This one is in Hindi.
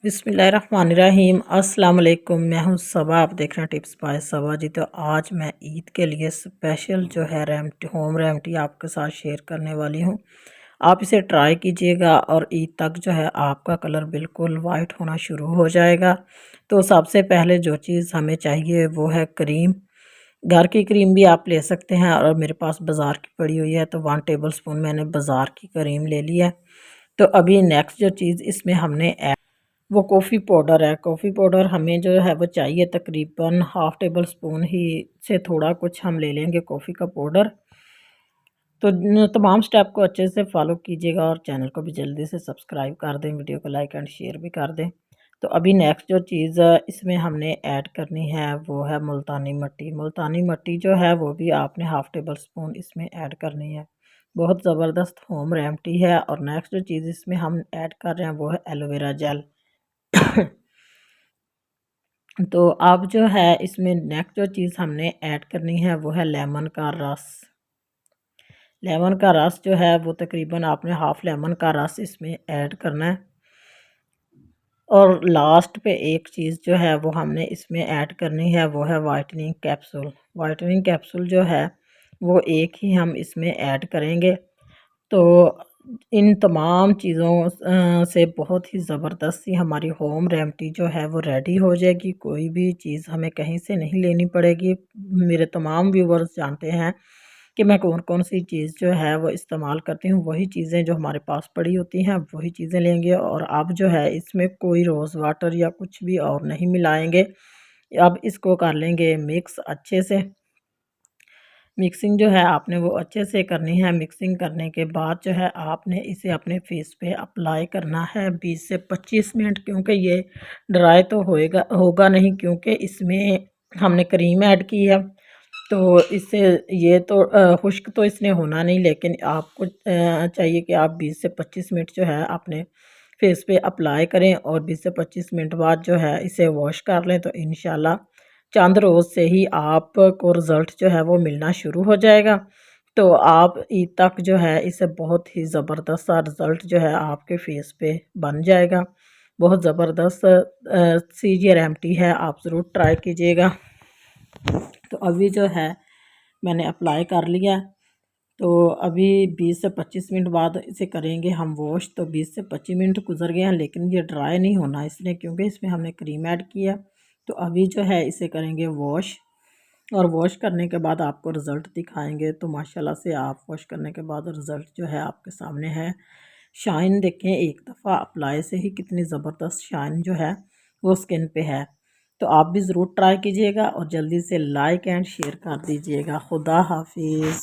बिस्मिल्लाहिर्रहमानिर्रहीम अस्सलाम वालेकुम। मैं हूं सबा, आप देख रहे हैं टिप्स बाय सबा जी। तो आज मैं ईद के लिए स्पेशल जो है होम रेमेडी आपके साथ शेयर करने वाली हूं। आप इसे ट्राई कीजिएगा और ईद तक जो है आपका कलर बिल्कुल वाइट होना शुरू हो जाएगा। तो सबसे पहले जो चीज़ हमें चाहिए वो है क्रीम। घर की क्रीम भी आप ले सकते हैं और मेरे पास बाज़ार की पड़ी हुई है, तो 1 टेबल स्पून मैंने बाज़ार की क्रीम ले ली है। तो अभी नेक्स्ट जो चीज़ इसमें हमने वो कॉफ़ी पाउडर है। कॉफ़ी पाउडर हमें जो है वो चाहिए तकरीबन हाफ़ टेबल स्पून ही से थोड़ा कुछ हम ले लेंगे कॉफ़ी का पाउडर। तो तमाम स्टेप को अच्छे से फॉलो कीजिएगा और चैनल को भी जल्दी से सब्सक्राइब कर दें, वीडियो को लाइक एंड शेयर भी कर दें। तो अभी नेक्स्ट जो चीज़ इसमें हमने ऐड करनी है वो है मुल्तानी मिट्टी। मुल्तानी मिट्टी जो है वो भी आपने हाफ़ टेबल स्पून इसमें ऐड करनी है। बहुत ज़बरदस्त होम रेमेडी है। और नेक्स्ट जो चीज़ इसमें हम ऐड कर रहे हैं वो है एलोवेरा जेल। तो अब जो है इसमें नेक्स्ट जो चीज़ हमने ऐड करनी है वो है लेमन का रस। लेमन का रस जो है वो तकरीबन आपने हाफ़ लेमन का रस इसमें ऐड करना है। और लास्ट पे एक चीज़ जो है वो हमने इसमें ऐड करनी है वो है वाइटनिंग कैप्सूल। वाइटनिंग कैप्सूल जो है वो एक ही हम इसमें ऐड करेंगे। तो इन तमाम चीज़ों से बहुत ही ज़बरदस्त सी हमारी होम रेमेडी जो है वो रेडी हो जाएगी। कोई भी चीज़ हमें कहीं से नहीं लेनी पड़ेगी। मेरे तमाम व्यूवर्स जानते हैं कि मैं कौन कौन सी चीज़ जो है वो इस्तेमाल करती हूँ। वही चीज़ें जो हमारे पास पड़ी होती हैं वही चीज़ें लेंगे। और अब जो है इसमें कोई रोज़ वाटर या कुछ भी और नहीं मिलाएंगे। अब इसको कर लेंगे मिक्स अच्छे से। मिक्सिंग जो है आपने वो अच्छे से करनी है। मिक्सिंग करने के बाद जो है आपने इसे अपने फेस पे अप्लाई करना है 20 से 25 मिनट, क्योंकि ये ड्राई तो होगा नहीं, क्योंकि इसमें हमने क्रीम ऐड की है। तो इससे ये तो खुश्क तो इसने होना नहीं, लेकिन आपको चाहिए कि आप 20 से 25 मिनट जो है अपने फेस पे अप्लाई करें और 20 से 25 मिनट बाद जो है इसे वॉश कर लें। तो इंशाल्लाह चंद रोज़ से ही आपको रिज़ल्ट जो है वो मिलना शुरू हो जाएगा। तो आप ईद तक जो है इसे बहुत ही ज़बरदस्त सा रिज़ल्ट जो है आपके फेस पे बन जाएगा। बहुत ज़बरदस्त सी ये रेमेडी है, आप ज़रूर ट्राई कीजिएगा। तो अभी जो है मैंने अप्लाई कर लिया। तो अभी 20 से 25 मिनट बाद इसे करेंगे हम वॉश। तो 20 से 25 मिनट गुजर गए हैं, लेकिन ये ड्राई नहीं होना इसलिए क्योंकि इसमें हमने क्रीम ऐड किया। तो अभी जो है इसे करेंगे वॉश। और वॉश करने के बाद आपको रिज़ल्ट दिखाएंगे। तो माशाल्लाह से आप वॉश करने के बाद रिज़ल्ट जो है आपके सामने है। शाइन देखें, एक दफ़ा अप्लाई से ही कितनी ज़बरदस्त शाइन जो है वो स्किन पे है। तो आप भी ज़रूर ट्राई कीजिएगा और जल्दी से लाइक एंड शेयर कर दीजिएगा। खुदा हाफिज़।